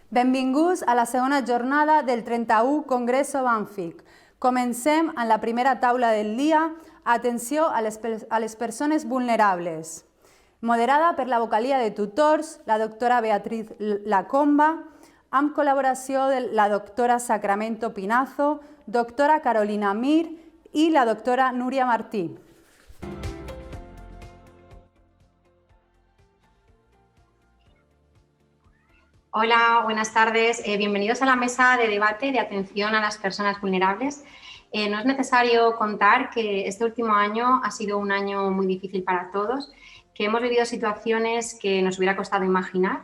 Benvinguts a la segona jornada del 31 Congreso Banfic. Comencem en la primera taula del dia, atenció a les persones vulnerables. Moderada per la vocalia de tutors, la doctora Beatriz Lacomba, amb col·laboració de la doctora Sacramento Pinazo, doctora Carolina Mir i la doctora Núria Martí. Hola, buenas tardes. Bienvenidos a la mesa de debate de atención a las personas vulnerables. No es necesario contar que este último año ha sido un año muy difícil para todos, que hemos vivido situaciones que nos hubiera costado imaginar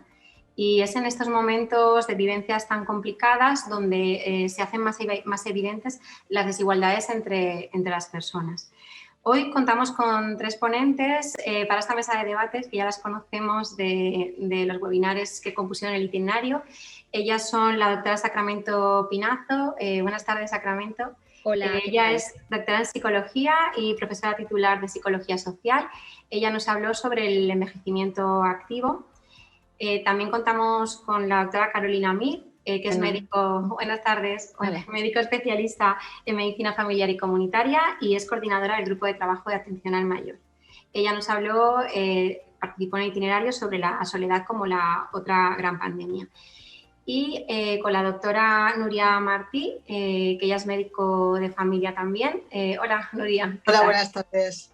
y es en estos momentos de vivencias tan complicadas donde se hacen más evidentes las desigualdades entre las personas. Hoy contamos con tres ponentes para esta mesa de debates que ya las conocemos de los webinares que compusieron el itinerario. Ellas son la doctora Sacramento Pinazo. Buenas tardes, Sacramento. Hola. Ella es doctora en psicología y profesora titular de psicología social. Ella nos habló sobre el envejecimiento activo. También contamos con la doctora Carolina Mir, que es médico, buenas tardes, médico especialista en medicina familiar y comunitaria y es coordinadora del grupo de trabajo de atención al mayor. Ella nos habló, participó en el itinerario sobre la soledad como la otra gran pandemia. Y con la doctora Núria Martí, que ella es médico de familia también. Hola, Núria. Hola, buenas tardes.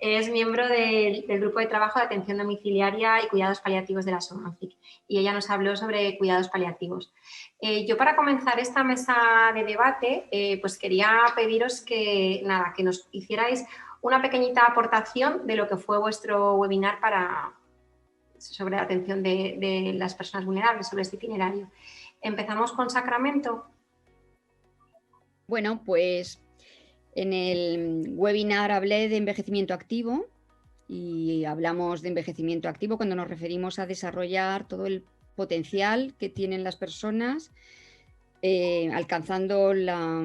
Es miembro del grupo de trabajo de atención domiciliaria y cuidados paliativos de la SOMAFIC y ella nos habló sobre cuidados paliativos. Yo para comenzar esta mesa de debate pues quería pediros que nos hicierais una pequeñita aportación de lo que fue vuestro webinar sobre la atención de las personas vulnerables, sobre este itinerario. Empezamos con Sacramento. Bueno, pues en el webinar hablé de envejecimiento activo y hablamos de envejecimiento activo cuando nos referimos a desarrollar todo el potencial que tienen las personas, alcanzando la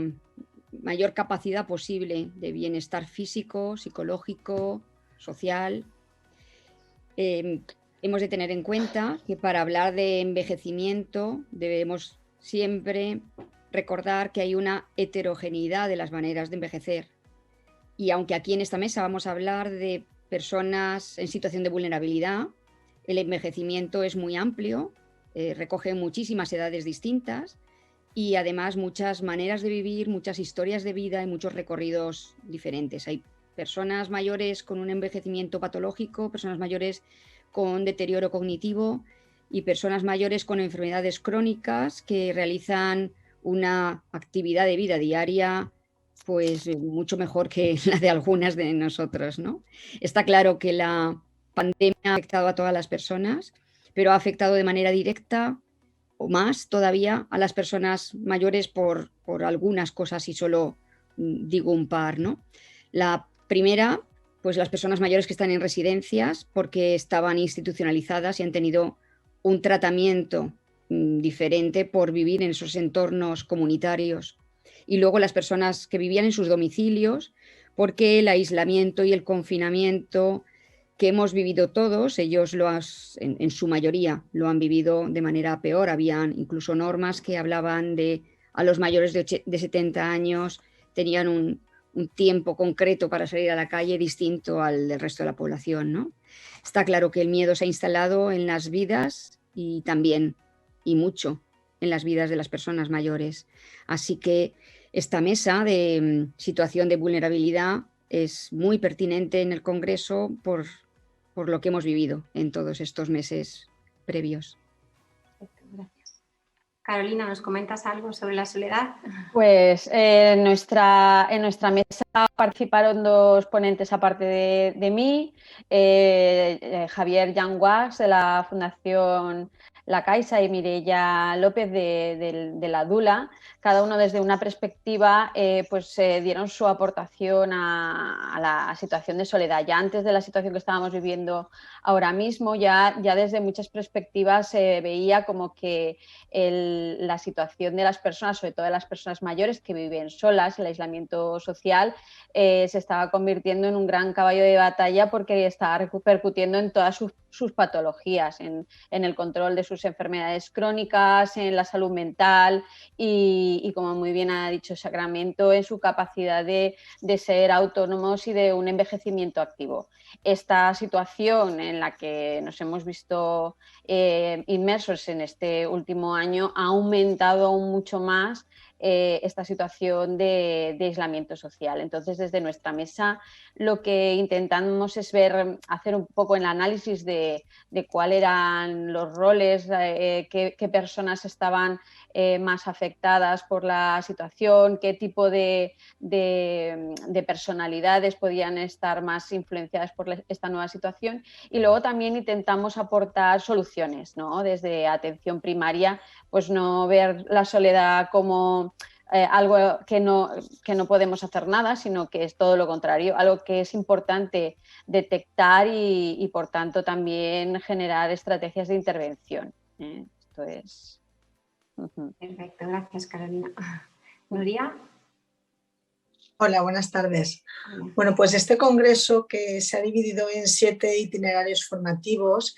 mayor capacidad posible de bienestar físico, psicológico, social. Hemos de tener en cuenta que para hablar de envejecimiento debemos siempre recordar que hay una heterogeneidad de las maneras de envejecer. Y aunque aquí en esta mesa vamos a hablar de personas en situación de vulnerabilidad, el envejecimiento es muy amplio, recoge muchísimas edades distintas y además muchas maneras de vivir, muchas historias de vida y muchos recorridos diferentes. Hay personas mayores con un envejecimiento patológico, personas mayores con deterioro cognitivo y personas mayores con enfermedades crónicas que realizan una actividad de vida diaria pues mucho mejor que la de algunas de nosotros, ¿no? Está claro que la pandemia ha afectado a todas las personas, pero ha afectado de manera directa o más todavía a las personas mayores por algunas cosas y solo digo un par, ¿no? La primera, pues las personas mayores que están en residencias porque estaban institucionalizadas y han tenido un tratamiento diferente por vivir en esos entornos comunitarios. Y luego las personas que vivían en sus domicilios, porque el aislamiento y el confinamiento que hemos vivido todos, ellos en su mayoría lo han vivido de manera peor. Habían incluso normas que hablaban de a los mayores de 70 años tenían un tiempo concreto para salir a la calle distinto al del resto de la población, ¿no? Está claro que el miedo se ha instalado en las vidas y también y mucho en las vidas de las personas mayores. Así que esta mesa de situación de vulnerabilidad es muy pertinente en el Congreso por lo que hemos vivido en todos estos meses previos. Gracias. Carolina, ¿nos comentas algo sobre la soledad? Pues en nuestra mesa participaron dos ponentes aparte de mí, Javier Yanguas de la Fundación La Caixa y Mireia López de la Dula. Cada uno desde una perspectiva dieron su aportación a la situación de soledad. Ya antes de la situación que estábamos viviendo ahora mismo, ya desde muchas perspectivas se veía como que la situación de las personas, sobre todo de las personas mayores que viven solas, el aislamiento social, se estaba convirtiendo en un gran caballo de batalla porque estaba repercutiendo en todas sus patologías, en el control de sus sus enfermedades crónicas, en la salud mental y como muy bien ha dicho Sacramento, en su capacidad de ser autónomos y de un envejecimiento activo. Esta situación en la que nos hemos visto inmersos en este último año ha aumentado aún mucho más esta situación de aislamiento social. Entonces, desde nuestra mesa lo que intentamos es hacer un poco el análisis de cuáles eran los roles, qué personas estaban más afectadas por la situación, qué tipo de personalidades podían estar más influenciadas por esta nueva situación, y luego también intentamos aportar soluciones, ¿no? Desde atención primaria, pues no ver la soledad como algo que no podemos hacer nada, sino que es todo lo contrario, algo que es importante detectar y por tanto también generar estrategias de intervención. Esto es... Perfecto, gracias Carolina. Nuria. Hola, buenas tardes. Bueno, pues este congreso, que se ha dividido en 7 itinerarios formativos,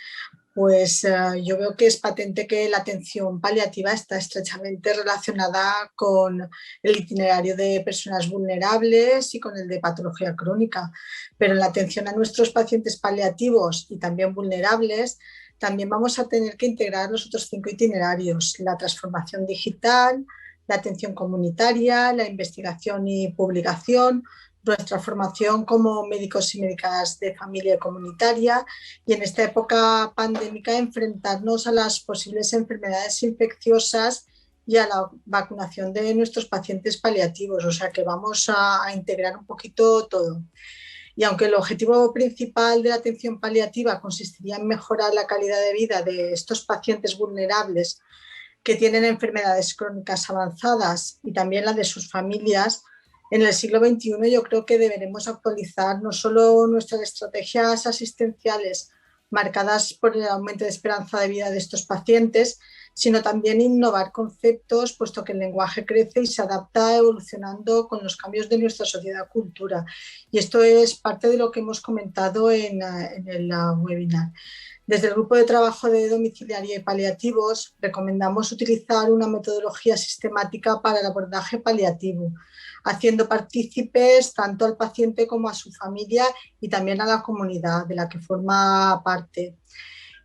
pues yo veo que es patente que la atención paliativa está estrechamente relacionada con el itinerario de personas vulnerables y con el de patología crónica, pero en la atención a nuestros pacientes paliativos y también vulnerables también vamos a tener que integrar los otros 5 itinerarios: la transformación digital, la atención comunitaria, la investigación y publicación, nuestra formación como médicos y médicas de familia y comunitaria, y en esta época pandémica enfrentarnos a las posibles enfermedades infecciosas y a la vacunación de nuestros pacientes paliativos. O sea que vamos a integrar un poquito todo. Y aunque el objetivo principal de la atención paliativa consistiría en mejorar la calidad de vida de estos pacientes vulnerables que tienen enfermedades crónicas avanzadas y también la de sus familias, en el siglo XXI yo creo que deberemos actualizar no solo nuestras estrategias asistenciales marcadas por el aumento de esperanza de vida de estos pacientes, sino también innovar conceptos, puesto que el lenguaje crece y se adapta evolucionando con los cambios de nuestra sociedad y cultura. Y esto es parte de lo que hemos comentado en el webinar. Desde el Grupo de Trabajo de Domiciliaria y Paliativos recomendamos utilizar una metodología sistemática para el abordaje paliativo, haciendo partícipes tanto al paciente como a su familia y también a la comunidad de la que forma parte,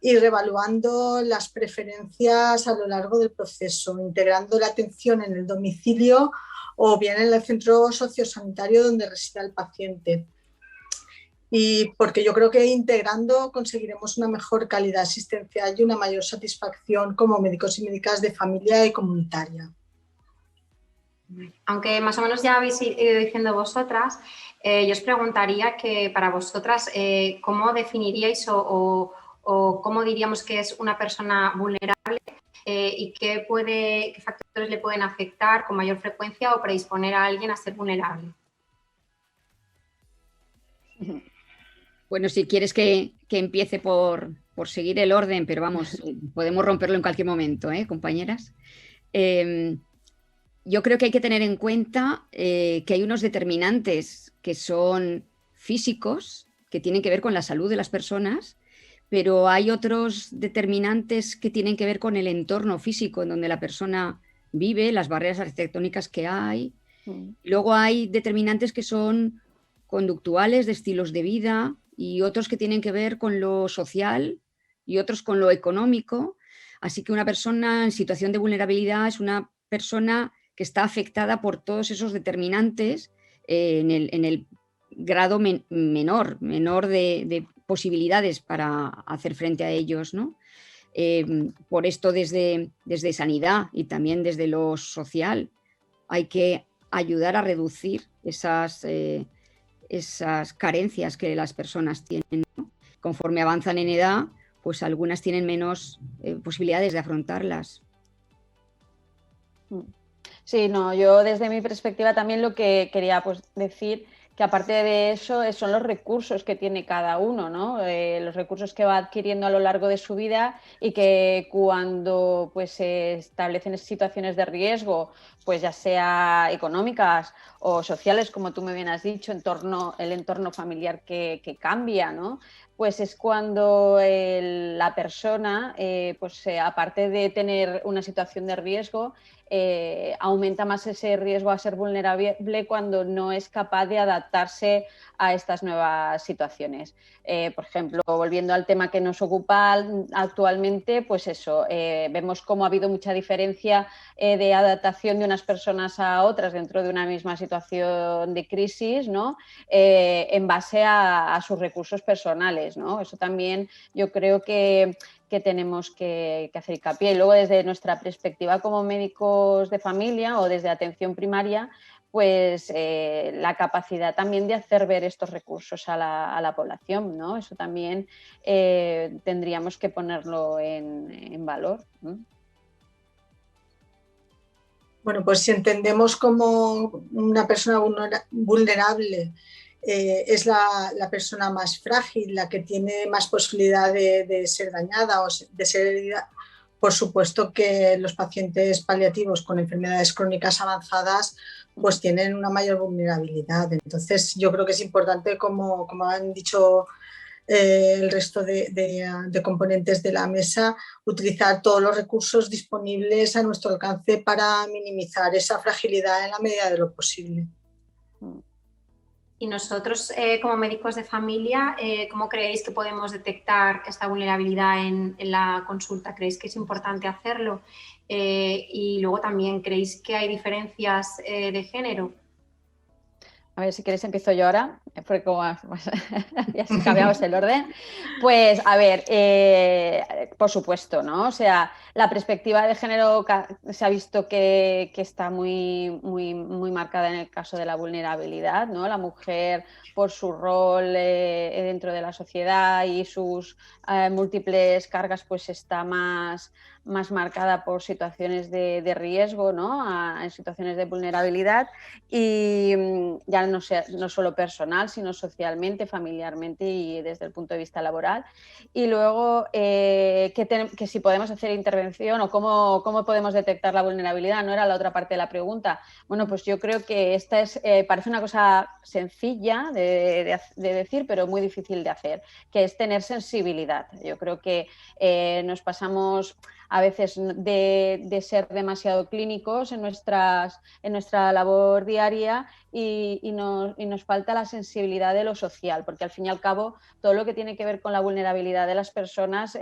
y reevaluando las preferencias a lo largo del proceso, integrando la atención en el domicilio o bien en el centro sociosanitario donde resida el paciente. Y porque yo creo que integrando conseguiremos una mejor calidad asistencial y una mayor satisfacción como médicos y médicas de familia y comunitaria. Aunque más o menos ya habéis ido diciendo vosotras, yo os preguntaría que para vosotras, ¿cómo definiríais o cómo diríamos que es una persona vulnerable y qué factores le pueden afectar con mayor frecuencia o predisponer a alguien a ser vulnerable? Bueno, si quieres que empiece por seguir el orden, pero vamos, podemos romperlo en cualquier momento, compañeras. Yo creo que hay que tener en cuenta que hay unos determinantes que son físicos, que tienen que ver con la salud de las personas, pero hay otros determinantes que tienen que ver con el entorno físico en donde la persona vive, las barreras arquitectónicas que hay. Luego hay determinantes que son conductuales, de estilos de vida, y otros que tienen que ver con lo social y otros con lo económico. Así que una persona en situación de vulnerabilidad es una persona que está afectada por todos esos determinantes en el grado menor de posibilidades para hacer frente a ellos, ¿no? Por esto desde sanidad y también desde lo social hay que ayudar a reducir esas carencias que las personas tienen, ¿no? Conforme avanzan en edad, pues algunas tienen menos posibilidades de afrontarlas. Sí, no, yo desde mi perspectiva también lo que quería decir, que aparte de eso son los recursos que tiene cada uno, ¿no? Los recursos que va adquiriendo a lo largo de su vida, y que cuando pues se establecen situaciones de riesgo, pues ya sea económicas o sociales, como tú me bien has dicho, el entorno familiar que cambia, ¿no? pues es cuando la persona, aparte de tener una situación de riesgo, aumenta más ese riesgo a ser vulnerable cuando no es capaz de adaptarse a estas nuevas situaciones. Por ejemplo, volviendo al tema que nos ocupa actualmente, pues eso, vemos cómo ha habido mucha diferencia de adaptación de unas personas a otras dentro de una misma situación de crisis, ¿no? En base a sus recursos personales, ¿no? Eso también yo creo que tenemos que hacer hincapié. Y luego, desde nuestra perspectiva como médicos de familia o desde atención primaria, pues la capacidad también de hacer ver estos recursos a la población, ¿no? Eso también tendríamos que ponerlo en valor, ¿no? Bueno, pues si entendemos como una persona vulnerable es la persona más frágil, la que tiene más posibilidad de ser dañada o de ser herida, por supuesto que los pacientes paliativos con enfermedades crónicas avanzadas pues tienen una mayor vulnerabilidad. Entonces yo creo que es importante, como han dicho el resto de componentes de la mesa, utilizar todos los recursos disponibles a nuestro alcance para minimizar esa fragilidad en la medida de lo posible. Y nosotros, como médicos de familia, ¿cómo creéis que podemos detectar esta vulnerabilidad en la consulta? ¿Creéis que es importante hacerlo? Y luego también, ¿creéis que hay diferencias de género? A ver, si queréis empiezo yo ahora, porque como ya si cambiamos el orden. Pues, a ver, por supuesto, ¿no? O sea, la perspectiva de género se ha visto que está muy marcada en el caso de la vulnerabilidad, ¿no? La mujer, por su rol dentro de la sociedad y sus múltiples cargas, pues está más marcada por situaciones de riesgo, ¿no? En situaciones de vulnerabilidad, y ya no solo personal, sino socialmente, familiarmente y desde el punto de vista laboral. Y luego, que si podemos hacer intervención o cómo podemos detectar la vulnerabilidad, no era la otra parte de la pregunta. Bueno, pues yo creo que esta parece una cosa sencilla de decir, pero muy difícil de hacer, que es tener sensibilidad. Yo creo que nos pasamos a veces de ser demasiado clínicos en nuestra labor diaria y nos falta la sensibilidad de lo social, porque al fin y al cabo todo lo que tiene que ver con la vulnerabilidad de las personas,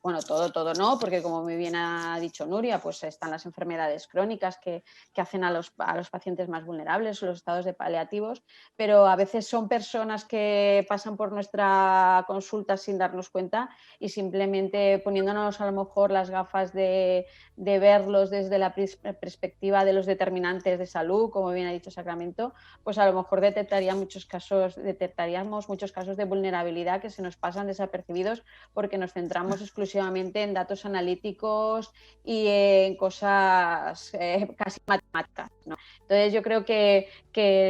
bueno, todo no, porque como muy bien ha dicho Nuria, pues están las enfermedades crónicas que hacen a los pacientes más vulnerables, los estados de paliativos, pero a veces son personas que pasan por nuestra consulta sin darnos cuenta y simplemente poniéndonos a lo mejor las gafas de verlos desde la perspectiva de los determinantes de salud, como bien ha dicho Sacramento, pues a lo mejor detectaríamos muchos casos de vulnerabilidad que se nos pasan desapercibidos porque nos centramos exclusivamente en datos analíticos y en cosas casi matemáticas, ¿no? Entonces yo creo que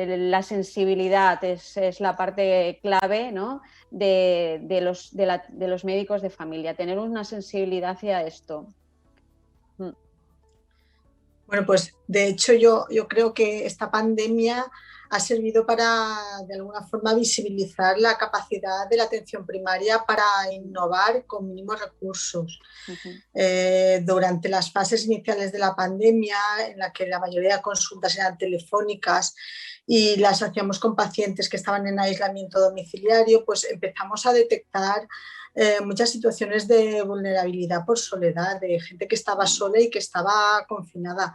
la sensibilidad es la parte clave, ¿no? de los médicos de familia, tener una sensibilidad hacia esto. Bueno, pues de hecho yo creo que esta pandemia ha servido para, de alguna forma, visibilizar la capacidad de la atención primaria para innovar con mínimos recursos. Durante las fases iniciales de la pandemia, en la que la mayoría de consultas eran telefónicas y las hacíamos con pacientes que estaban en aislamiento domiciliario, pues empezamos a detectar muchas situaciones de vulnerabilidad por soledad, de gente que estaba sola y que estaba confinada.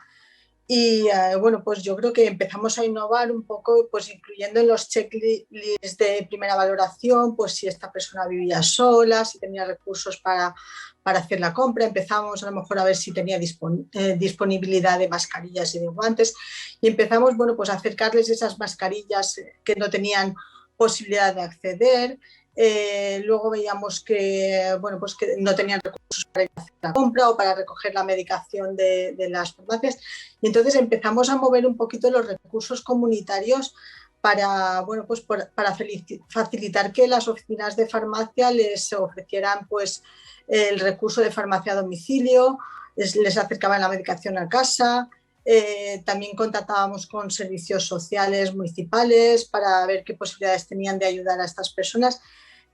Y bueno, pues yo creo que empezamos a innovar un poco, pues incluyendo en los checklists de primera valoración, pues si esta persona vivía sola, si tenía recursos para hacer la compra. Empezamos a lo mejor a ver si tenía disponibilidad de mascarillas y de guantes, y empezamos, bueno, pues a acercarles esas mascarillas que no tenían posibilidad de acceder. Luego veíamos que, bueno, pues que no tenían recursos para hacer la compra o para recoger la medicación de las farmacias, y entonces empezamos a mover un poquito los recursos comunitarios para, bueno, pues para facilitar que las oficinas de farmacia les ofrecieran pues el recurso de farmacia a domicilio, les acercaban la medicación a casa. También contactábamos con servicios sociales municipales para ver qué posibilidades tenían de ayudar a estas personas.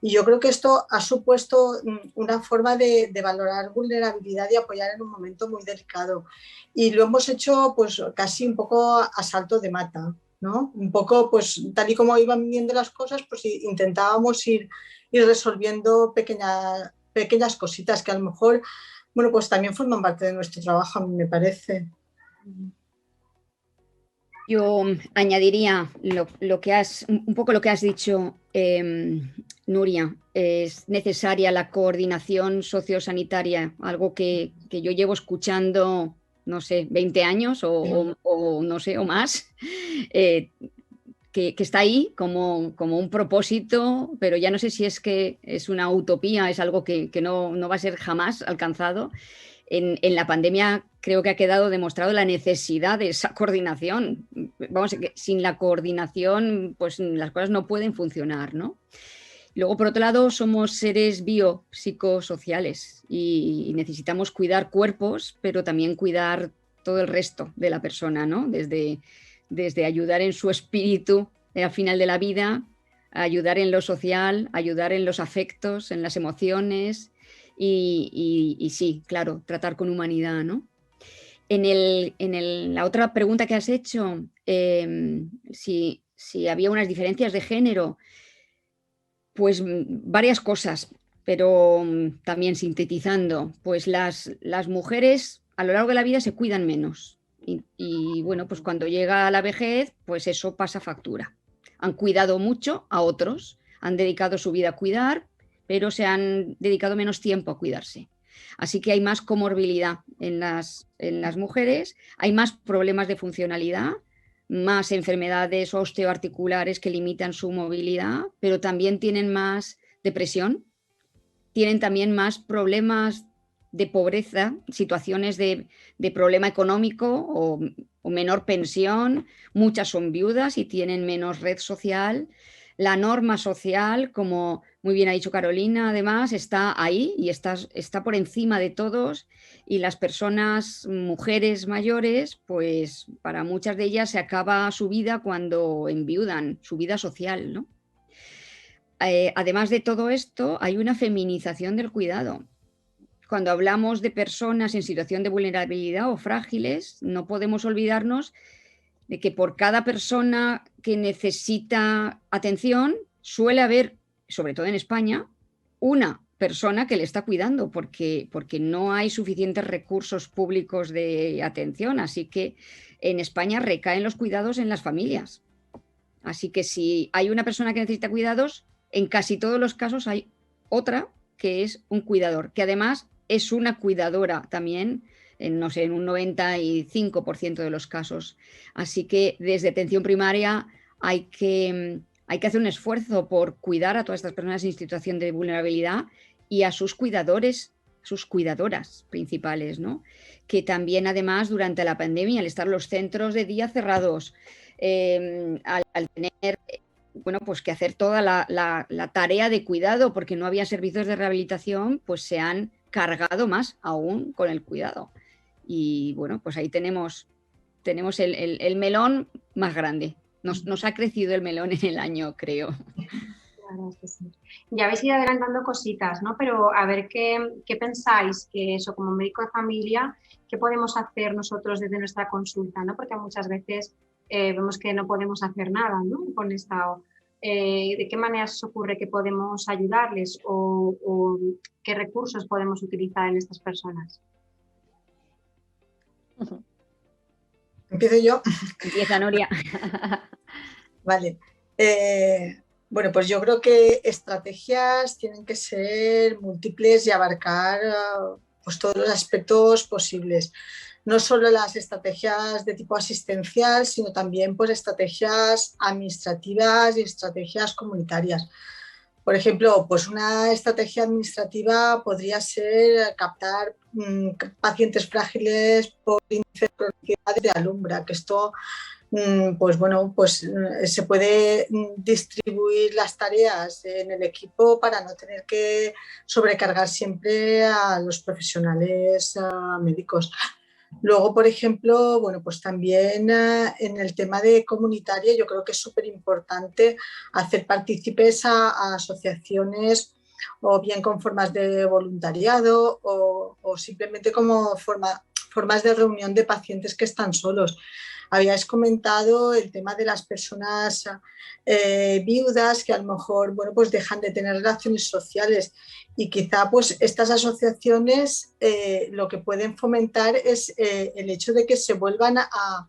Y yo creo que esto ha supuesto una forma de valorar vulnerabilidad y apoyar en un momento muy delicado. Y lo hemos hecho pues casi un poco a salto de mata, ¿no? Un poco pues tal y como iban viendo las cosas, pues intentábamos ir resolviendo pequeñas cositas que a lo mejor, bueno, pues también forman parte de nuestro trabajo, a mí me parece. Yo añadiría un poco lo que has dicho, Nuria. Es necesaria la coordinación sociosanitaria, algo que yo llevo escuchando, no sé, 20 años o no sé, o más, que está ahí como un propósito, pero ya no sé si es que es una utopía, es algo que no va a ser jamás alcanzado. En la pandemia creo que ha quedado demostrado la necesidad de esa coordinación. Vamos, que sin la coordinación, pues las cosas no pueden funcionar, ¿no? Luego, por otro lado, somos seres biopsicosociales y necesitamos cuidar cuerpos, pero también cuidar todo el resto de la persona, ¿no? Desde ayudar en su espíritu al final de la vida, ayudar en lo social, ayudar en los afectos, en las emociones y sí, claro, tratar con humanidad, ¿no? La otra pregunta que has hecho, si había unas diferencias de género, pues varias cosas, pero también sintetizando, pues las mujeres a lo largo de la vida se cuidan menos. Y bueno, pues cuando llega la vejez, pues eso pasa factura. Han cuidado mucho a otros, han dedicado su vida a cuidar, pero se han dedicado menos tiempo a cuidarse. Así que hay más comorbilidad en las mujeres, hay más problemas de funcionalidad, más enfermedades osteoarticulares que limitan su movilidad, pero también tienen más depresión, tienen también más problemas de pobreza, situaciones de problema económico o menor pensión, muchas son viudas y tienen menos red social. La norma social, como muy bien ha dicho Carolina, además, está ahí y está por encima de todos, y las personas, mujeres mayores, pues para muchas de ellas se acaba su vida cuando enviudan, su vida social, ¿no? Además de todo esto, hay una feminización del cuidado. Cuando hablamos de personas en situación de vulnerabilidad o frágiles, no podemos olvidarnos de que por cada persona que necesita atención suele haber, sobre todo en España, una persona que le está cuidando porque no hay suficientes recursos públicos de atención. Así que en España recaen los cuidados en las familias. Así que si hay una persona que necesita cuidados, en casi todos los casos hay otra que es un cuidador, que además es una cuidadora también, no sé, en un 95% de los casos. Así que desde atención primaria hay que hacer un esfuerzo por cuidar a todas estas personas en situación de vulnerabilidad y a sus cuidadores, sus cuidadoras principales, ¿no? Que también además durante la pandemia, al estar los centros de día cerrados, al tener bueno, pues que hacer toda la tarea de cuidado porque no había servicios de rehabilitación, pues se han cargado más aún con el cuidado. Y bueno, pues ahí tenemos el melón más grande. Nos ha crecido el melón en el año, creo. Claro, es que sí. Ya habéis ido adelantando cositas, ¿no? Pero a ver qué pensáis que eso, como médico de familia, qué podemos hacer nosotros desde nuestra consulta, ¿no? Porque muchas veces vemos que no podemos hacer nada, ¿no? Con esta. ¿De qué manera os ocurre que podemos ayudarles o qué recursos podemos utilizar en estas personas? ¿Empiezo yo? Empieza, Nuria. Vale. Bueno, pues yo creo que estrategias tienen que ser múltiples y abarcar pues todos los aspectos posibles. No solo las estrategias de tipo asistencial, sino también pues estrategias administrativas y estrategias comunitarias. Por ejemplo, pues una estrategia administrativa podría ser captar pacientes frágiles por índice de cronicidad de Alumbra, que esto pues bueno, pues se puede distribuir las tareas en el equipo para no tener que sobrecargar siempre a los profesionales médicos. Luego, por ejemplo, bueno, pues también en el tema de comunitaria yo creo que es súper importante hacer partícipes a asociaciones o bien con formas de voluntariado o simplemente como formas de reunión de pacientes que están solos. Habíais comentado el tema de las personas viudas que a lo mejor, bueno, pues dejan de tener relaciones sociales y quizá pues estas asociaciones lo que pueden fomentar es el hecho de que se vuelvan a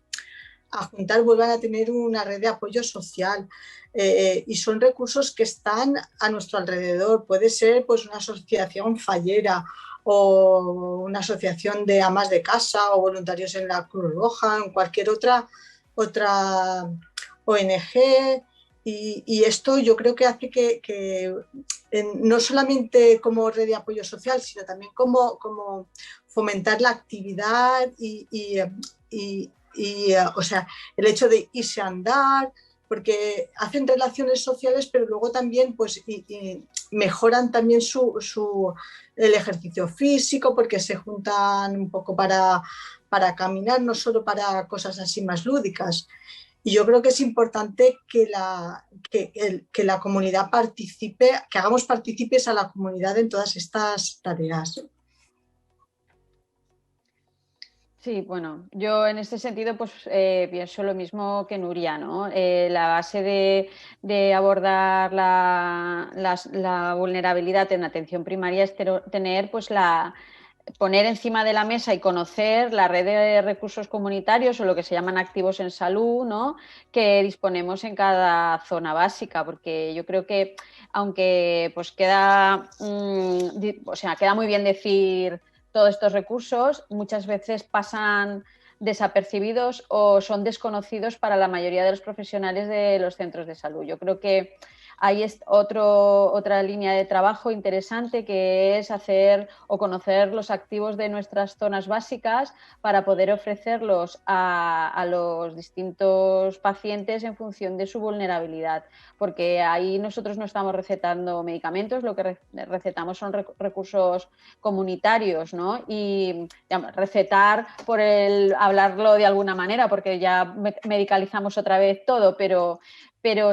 juntar, vuelvan a tener una red de apoyo social. Y son recursos que están a nuestro alrededor. Puede ser pues una asociación fallera o una asociación de amas de casa o voluntarios en la Cruz Roja, en cualquier otra ONG. Y esto yo creo que hace que no solamente como red de apoyo social, sino también como fomentar la actividad o sea, el hecho de irse a andar, porque hacen relaciones sociales, pero luego también pues, y mejoran también el ejercicio físico, porque se juntan un poco para caminar, no solo para cosas así más lúdicas. Y yo creo que es importante que la comunidad participe, que hagamos partícipes a la comunidad en todas estas tareas. Sí, bueno, yo en este sentido pues pienso lo mismo que Nuria, ¿no? La base de abordar la vulnerabilidad en atención primaria es tener pues poner encima de la mesa y conocer la red de recursos comunitarios o lo que se llaman activos en salud, ¿no? Que disponemos en cada zona básica, porque yo creo que aunque pues queda muy bien decir todos estos recursos, muchas veces pasan desapercibidos o son desconocidos para la mayoría de los profesionales de los centros de salud. Yo creo que ahí es otra línea de trabajo interesante, que es hacer o conocer los activos de nuestras zonas básicas para poder ofrecerlos a los distintos pacientes en función de su vulnerabilidad, porque ahí nosotros no estamos recetando medicamentos, lo que recetamos son recursos comunitarios, ¿no? Y recetar por hablarlo de alguna manera, porque ya medicalizamos otra vez todo, pero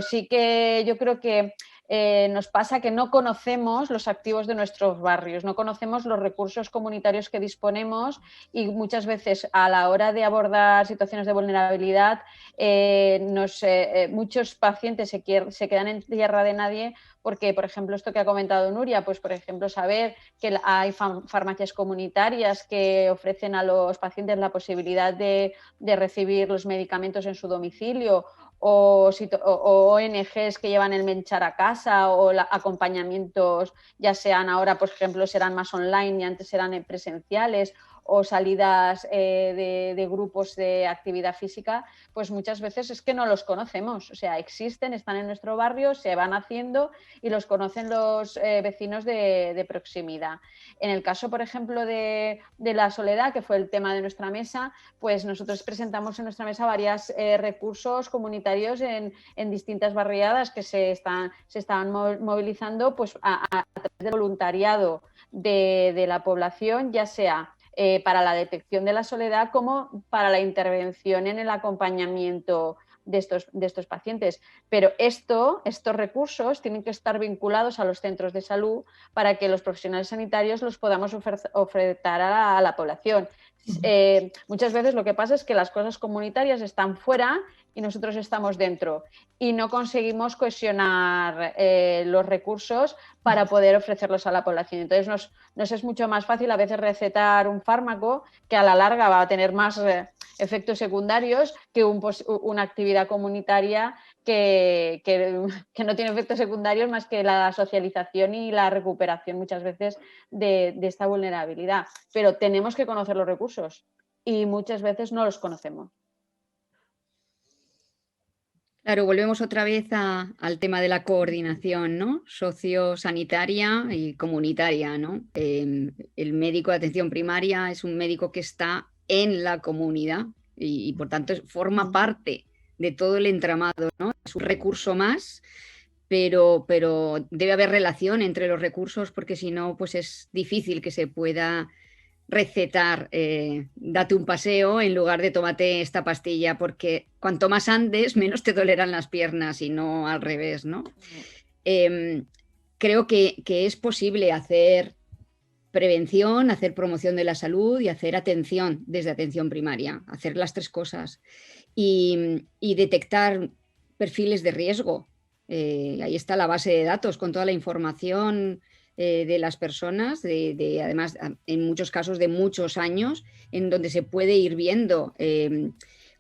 sí que yo creo que nos pasa que no conocemos los activos de nuestros barrios, no conocemos los recursos comunitarios que disponemos, y muchas veces a la hora de abordar situaciones de vulnerabilidad muchos pacientes se quedan en tierra de nadie porque, por ejemplo, esto que ha comentado Nuria, pues por ejemplo saber que hay farmacias comunitarias que ofrecen a los pacientes la posibilidad de recibir los medicamentos en su domicilio, o ONGs que llevan el Menchar a casa, o acompañamientos, ya sean ahora, por ejemplo, serán más online y antes eran presenciales, o salidas de grupos de actividad física, pues muchas veces es que no los conocemos. O sea, existen, están en nuestro barrio, se van haciendo y los conocen los vecinos de proximidad. En el caso, por ejemplo, de la soledad, que fue el tema de nuestra mesa, pues nosotros presentamos en nuestra mesa varios recursos comunitarios en distintas barriadas que se están movilizando pues, a través del voluntariado de la población, ya sea para la detección de la soledad como para la intervención en el acompañamiento de estos pacientes. Pero estos recursos tienen que estar vinculados a los centros de salud para que los profesionales sanitarios los podamos ofertar a la población. Muchas veces lo que pasa es que las cosas comunitarias están fuera y nosotros estamos dentro, y no conseguimos cohesionar los recursos para poder ofrecerlos a la población. Entonces nos es mucho más fácil a veces recetar un fármaco que a la larga va a tener más efectos secundarios que una actividad comunitaria que no tiene efectos secundarios más que la socialización y la recuperación muchas veces de esta vulnerabilidad. Pero tenemos que conocer los recursos y muchas veces no los conocemos. Claro, volvemos otra vez al tema de la coordinación, ¿no? Sociosanitaria y comunitaria, ¿no? El médico de atención primaria es un médico que está en la comunidad y por tanto forma parte de todo el entramado, ¿no? Es un recurso más, pero debe haber relación entre los recursos, porque si no, pues es difícil que se pueda recetar, date un paseo en lugar de tómate esta pastilla, porque cuanto más andes, menos te dolerán las piernas y no al revés, ¿no? Creo que es posible hacer prevención, hacer promoción de la salud y hacer atención desde atención primaria, hacer las tres cosas y detectar perfiles de riesgo. Ahí está la base de datos con toda la información de las personas, además en muchos casos de muchos años, en donde se puede ir viendo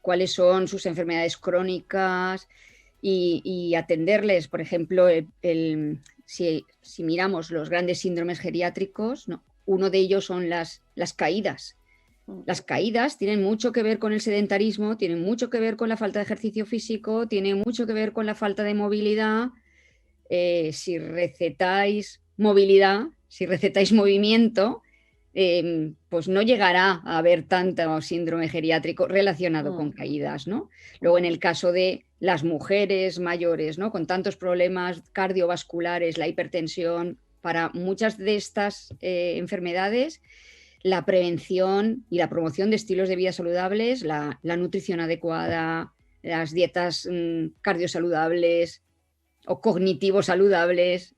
cuáles son sus enfermedades crónicas y atenderles. Por ejemplo, si miramos los grandes síndromes geriátricos, ¿no? Uno de ellos son las caídas. Las caídas tienen mucho que ver con el sedentarismo, tienen mucho que ver con la falta de ejercicio físico, tienen mucho que ver con la falta de movilidad. Si recetáis movilidad, si recetáis movimiento, pues no llegará a haber tanto síndrome geriátrico relacionado con caídas, ¿no? Luego, en el caso de las mujeres mayores, ¿no? Con tantos problemas cardiovasculares, la hipertensión, para muchas de estas enfermedades, la prevención y la promoción de estilos de vida saludables, la nutrición adecuada, las dietas cardiosaludables o cognitivo saludables,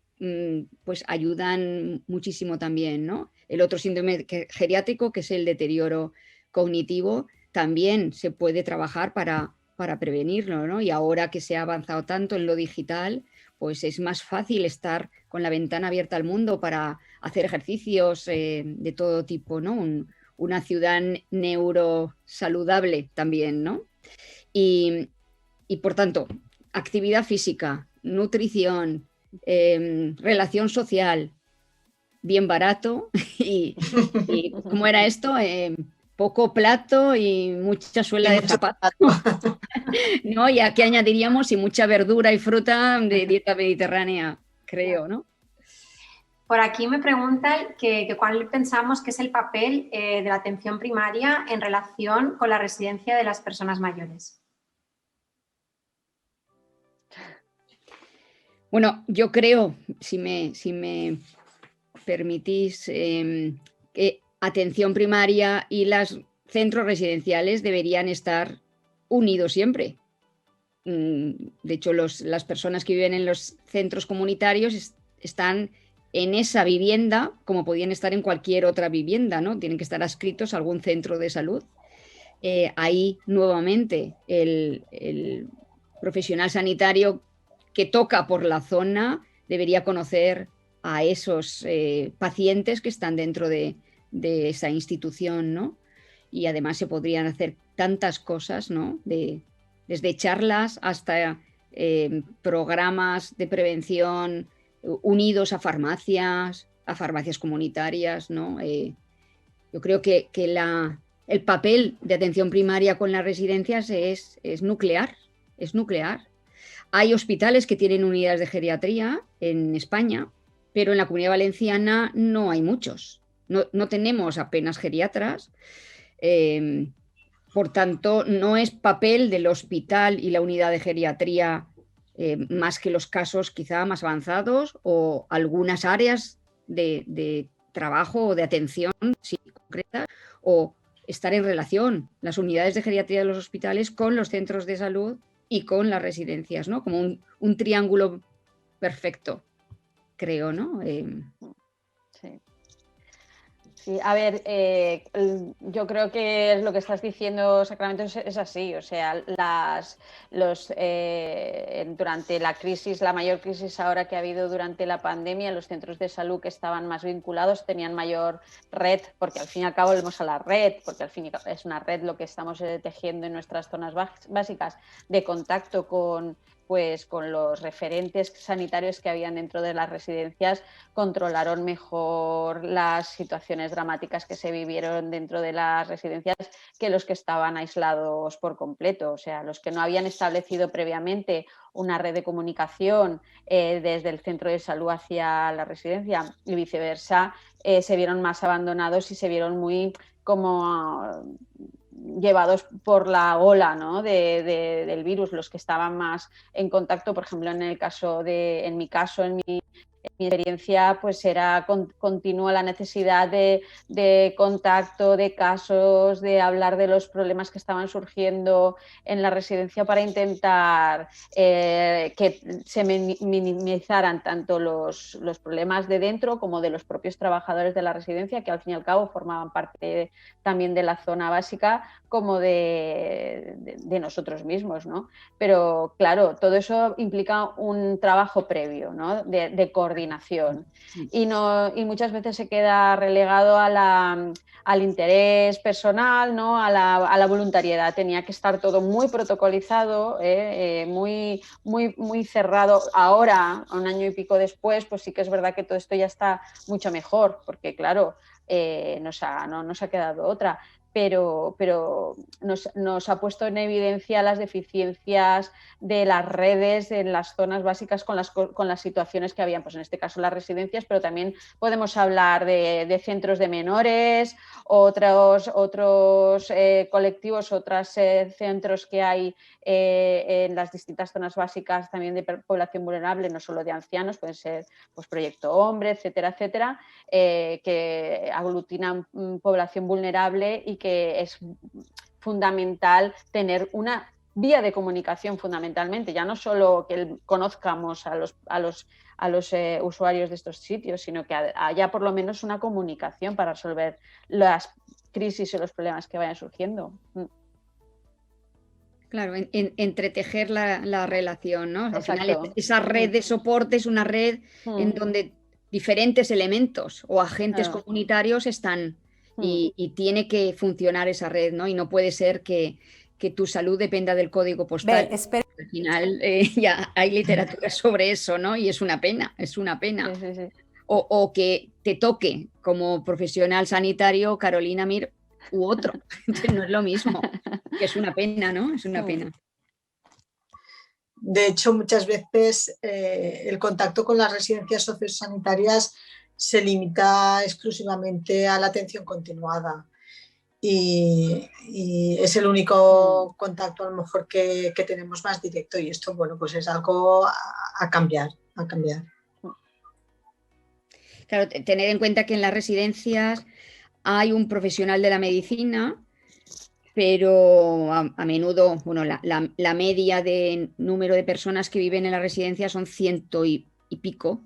pues ayudan muchísimo también, ¿no? El otro síndrome geriátrico, que es el deterioro cognitivo, también se puede trabajar para prevenirlo, ¿no? Y ahora que se ha avanzado tanto en lo digital, pues es más fácil estar con la ventana abierta al mundo para hacer ejercicios de todo tipo, ¿no? Una ciudad neurosaludable también, ¿no? Y por tanto, actividad física, nutrición, relación social, bien barato y ¿cómo era esto? Poco plato y mucha suela de zapato. ¿No? Y aquí añadiríamos y mucha verdura y fruta de dieta mediterránea, creo, ¿no? Por aquí me preguntan que cuál pensamos que es el papel de la atención primaria en relación con la residencia de las personas mayores. Bueno, yo creo, si me permitís, que atención primaria y los centros residenciales deberían estar unidos siempre. De hecho, las personas que viven en los centros comunitarios están en esa vivienda como podían estar en cualquier otra vivienda, ¿no? Tienen que estar adscritos a algún centro de salud. Ahí, nuevamente, el profesional sanitario que toca por la zona debería conocer a esos pacientes que están dentro de esa institución, ¿no? Y además se podrían hacer tantas cosas, ¿no? Desde charlas hasta programas de prevención unidos a farmacias comunitarias, ¿no? Yo creo que el papel de atención primaria con las residencias es nuclear, es nuclear. Hay hospitales que tienen unidades de geriatría en España, pero en la Comunidad Valenciana no hay muchos. No tenemos apenas geriatras. Por tanto, no es papel del hospital y la unidad de geriatría más que los casos quizá más avanzados o algunas áreas de trabajo o de atención concretas, o estar en relación las unidades de geriatría de los hospitales con los centros de salud y con las residencias, ¿no? Como un triángulo perfecto, creo, ¿no? Sí. Sí, a ver, yo creo que lo que estás diciendo, Sacramento, es así. O sea, durante la crisis, la mayor crisis ahora que ha habido durante la pandemia, los centros de salud que estaban más vinculados tenían mayor red, porque al fin y al cabo volvemos a la red, porque al fin y al cabo es una red lo que estamos tejiendo en nuestras zonas básicas de contacto con los referentes sanitarios que habían dentro de las residencias, controlaron mejor las situaciones dramáticas que se vivieron dentro de las residencias que los que estaban aislados por completo. O sea, los que no habían establecido previamente una red de comunicación desde el centro de salud hacia la residencia y viceversa, se vieron más abandonados y se vieron muy como llevados por la ola, ¿no? del virus, los que estaban más en contacto, por ejemplo, en mi caso, en mi en mi experiencia pues era continua la necesidad de contacto, de casos, de hablar de los problemas que estaban surgiendo en la residencia para intentar que se minimizaran tanto los problemas de dentro como de los propios trabajadores de la residencia, que al fin y al cabo formaban parte también de la zona básica, como de nosotros mismos, ¿no? Pero claro, todo eso implica un trabajo previo, ¿no? de coordinación y muchas veces se queda relegado al interés personal, ¿no? a la voluntariedad. Tenía que estar todo muy protocolizado, muy cerrado. Ahora, un año y pico después, pues sí que es verdad que todo esto ya está mucho mejor, porque claro, nos ha quedado otra. Pero nos ha puesto en evidencia las deficiencias de las redes en las zonas básicas con las situaciones que habían, pues en este caso las residencias, pero también podemos hablar de centros de menores, otros colectivos, otros centros que hay en las distintas zonas básicas también de población vulnerable, no solo de ancianos, pueden ser pues, Proyecto Hombre, etcétera, etcétera, que aglutinan población vulnerable y que es fundamental tener una vía de comunicación fundamentalmente, ya no solo que conozcamos a los usuarios de estos sitios, sino que haya por lo menos una comunicación para resolver las crisis o los problemas que vayan surgiendo. Claro, entretejer la relación, ¿no? Al final Exacto. esa red de soporte es una red en donde diferentes elementos o agentes comunitarios están y tiene que funcionar esa red, ¿no? Y no puede ser que tu salud dependa del código postal. Al final ya hay literatura sobre eso, ¿no? Y es una pena, es una pena. Sí, sí, sí. O que te toque como profesional sanitario Carolina Mir u otro. No es lo mismo. Que es una pena, ¿no? Es una pena. De hecho, muchas veces el contacto con las residencias sociosanitarias se limita exclusivamente a la atención continuada y es el único contacto a lo mejor que tenemos más directo y esto, bueno, pues es algo a cambiar, a cambiar. Claro, tener en cuenta que en las residencias hay un profesional de la medicina, pero a menudo, bueno, la media de número de personas que viven en la residencia son 100 y pico.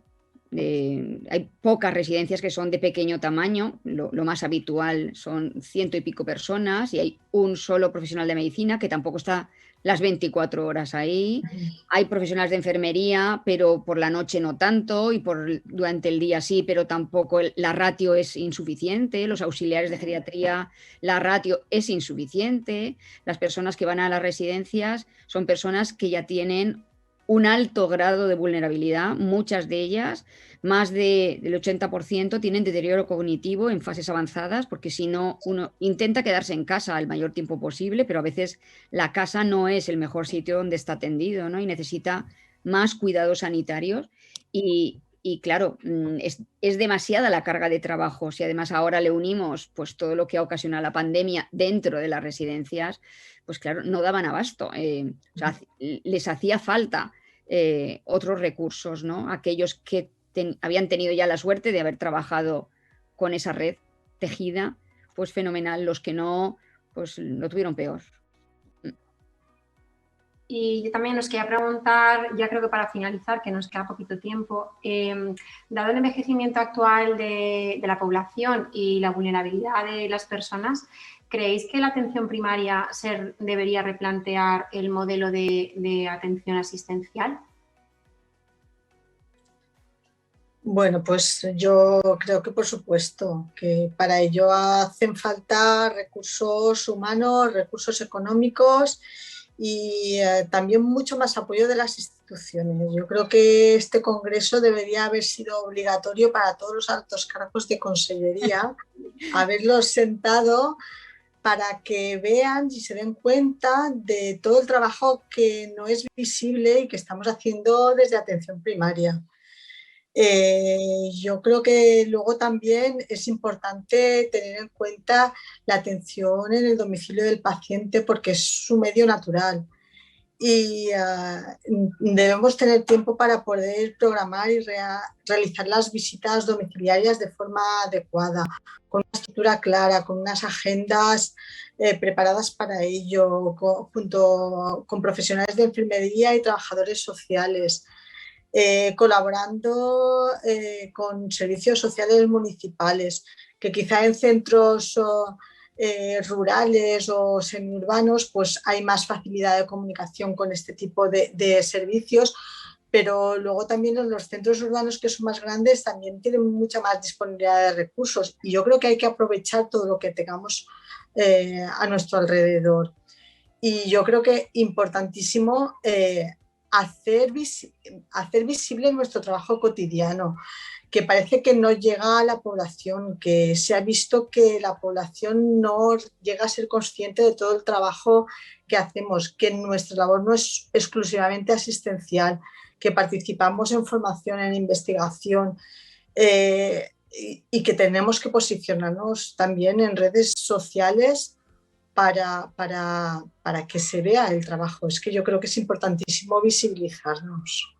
Hay pocas residencias que son de pequeño tamaño, lo más habitual son 100 y pico personas y hay un solo profesional de medicina que tampoco está las 24 horas ahí. Hay profesionales de enfermería, pero por la noche no tanto y durante el día sí, pero tampoco la ratio es insuficiente. Los auxiliares de geriatría, la ratio es insuficiente. Las personas que van a las residencias son personas que ya tienen un alto grado de vulnerabilidad, muchas de ellas, más del 80% tienen deterioro cognitivo en fases avanzadas, porque si no, uno intenta quedarse en casa el mayor tiempo posible, pero a veces la casa no es el mejor sitio donde está atendido, ¿no? Y necesita más cuidados sanitarios y claro, es demasiada la carga de trabajo. Si además ahora le unimos pues, todo lo que ha ocasionado la pandemia dentro de las residencias, pues claro, no daban abasto. O sea, les hacía falta otros recursos, ¿no? Aquellos que habían tenido ya la suerte de haber trabajado con esa red tejida, pues fenomenal. Los que no, pues lo tuvieron peor. Y yo también os quería preguntar, ya creo que para finalizar, que nos queda poquito tiempo, dado el envejecimiento actual de la población y la vulnerabilidad de las personas, ¿creéis que la atención primaria debería replantear el modelo de atención asistencial? Bueno, pues yo creo que por supuesto, que para ello hacen falta recursos humanos, recursos económicos y también mucho más apoyo de las instituciones. Yo creo que este congreso debería haber sido obligatorio para todos los altos cargos de consellería, haberlos sentado para que vean y se den cuenta de todo el trabajo que no es visible y que estamos haciendo desde atención primaria. Yo creo que luego también es importante tener en cuenta la atención en el domicilio del paciente porque es su medio natural y debemos tener tiempo para poder programar y realizar las visitas domiciliarias de forma adecuada, con una estructura clara, con unas agendas preparadas para ello, junto con profesionales de enfermería y trabajadores sociales, colaborando con servicios sociales municipales, que quizá en centros rurales o semiurbanos pues hay más facilidad de comunicación con este tipo de servicios, pero luego también en los centros urbanos que son más grandes también tienen mucha más disponibilidad de recursos y yo creo que hay que aprovechar todo lo que tengamos a nuestro alrededor. Y yo creo que es importantísimo hacer visible nuestro trabajo cotidiano, que parece que no llega a la población, que se ha visto que la población no llega a ser consciente de todo el trabajo que hacemos, que nuestra labor no es exclusivamente asistencial, que participamos en formación, en investigación y que tenemos que posicionarnos también en redes sociales para que se vea el trabajo. Es que yo creo que es importantísimo visibilizarnos.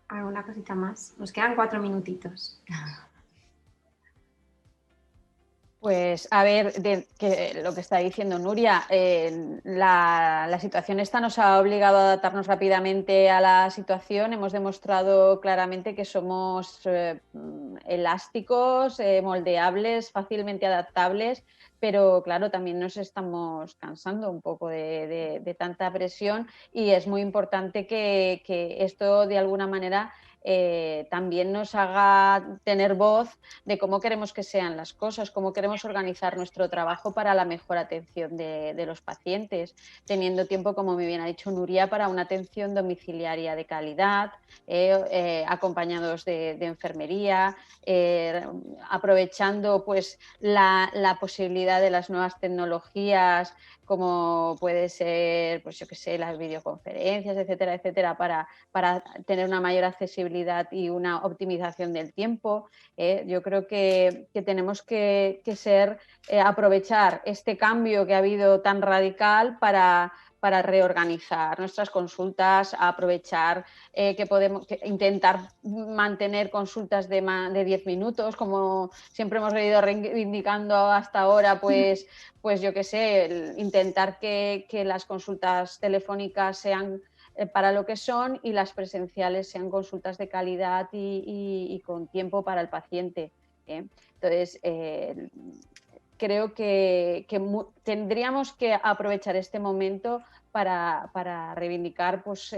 ¿Alguna cosita más? Nos quedan 4 minutitos. Pues a ver, que lo que está diciendo Nuria, la situación esta nos ha obligado a adaptarnos rápidamente a la situación. Hemos demostrado claramente que somos elásticos, moldeables, fácilmente adaptables, pero claro, también nos estamos cansando un poco de tanta presión y es muy importante que esto de alguna manera también nos haga tener voz de cómo queremos que sean las cosas, cómo queremos organizar nuestro trabajo para la mejor atención de los pacientes, teniendo tiempo, como muy bien ha dicho Nuria, para una atención domiciliaria de calidad, acompañados de enfermería, aprovechando pues, la posibilidad de las nuevas tecnologías, como puede ser, pues yo qué sé, las videoconferencias, etcétera, etcétera, para tener una mayor accesibilidad y una optimización del tiempo. Yo creo que tenemos que aprovechar este cambio que ha habido tan radical para reorganizar nuestras consultas, aprovechar que podemos intentar mantener consultas de 10 minutos, como siempre hemos venido reivindicando hasta ahora, pues yo qué sé, intentar que las consultas telefónicas sean para lo que son y las presenciales sean consultas de calidad y con tiempo para el paciente. Entonces, creo que tendríamos que aprovechar este momento para reivindicar pues,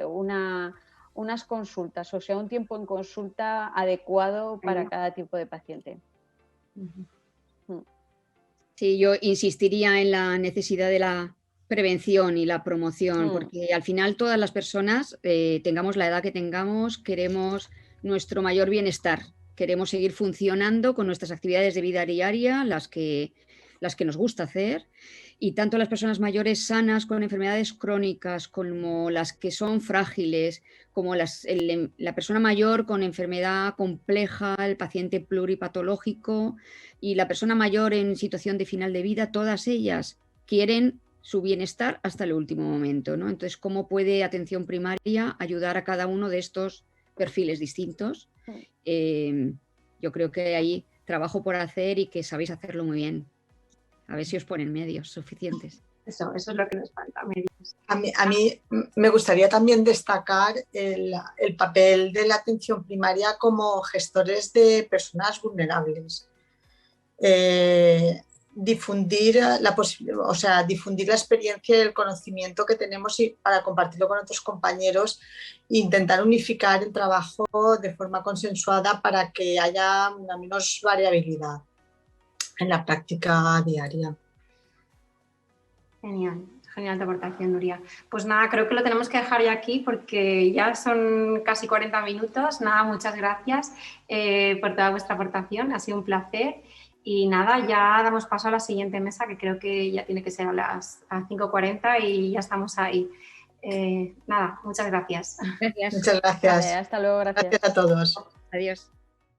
unas consultas, o sea, un tiempo en consulta adecuado para cada tipo de paciente. Sí, yo insistiría en la necesidad de la prevención y la promoción, porque al final todas las personas, tengamos la edad que tengamos, queremos nuestro mayor bienestar, queremos seguir funcionando con nuestras actividades de vida diaria, las que nos gusta hacer, y tanto las personas mayores sanas con enfermedades crónicas como las que son frágiles, como la persona mayor con enfermedad compleja, el paciente pluripatológico y la persona mayor en situación de final de vida, todas ellas quieren su bienestar hasta el último momento, ¿no? Entonces, ¿cómo puede atención primaria ayudar a cada uno de estos perfiles distintos? Yo creo que hay trabajo por hacer y que sabéis hacerlo muy bien. A ver si os ponen medios suficientes. Eso es lo que nos falta, medios. A mí me gustaría también destacar el papel de la atención primaria como gestores de personas vulnerables. Difundir la experiencia y el conocimiento que tenemos y para compartirlo con otros compañeros e intentar unificar el trabajo de forma consensuada para que haya una menos variabilidad en la práctica diaria. Genial tu aportación, Nuria. Pues nada, creo que lo tenemos que dejar ya aquí porque ya son casi 40 minutos. Nada, muchas gracias por toda vuestra aportación, ha sido un placer. Y nada, ya damos paso a la siguiente mesa, que creo que ya tiene que ser a las 5:40 y ya estamos ahí. Nada, muchas gracias. Gracias. Muchas gracias. Vale, hasta luego, gracias. Gracias a todos. Adiós.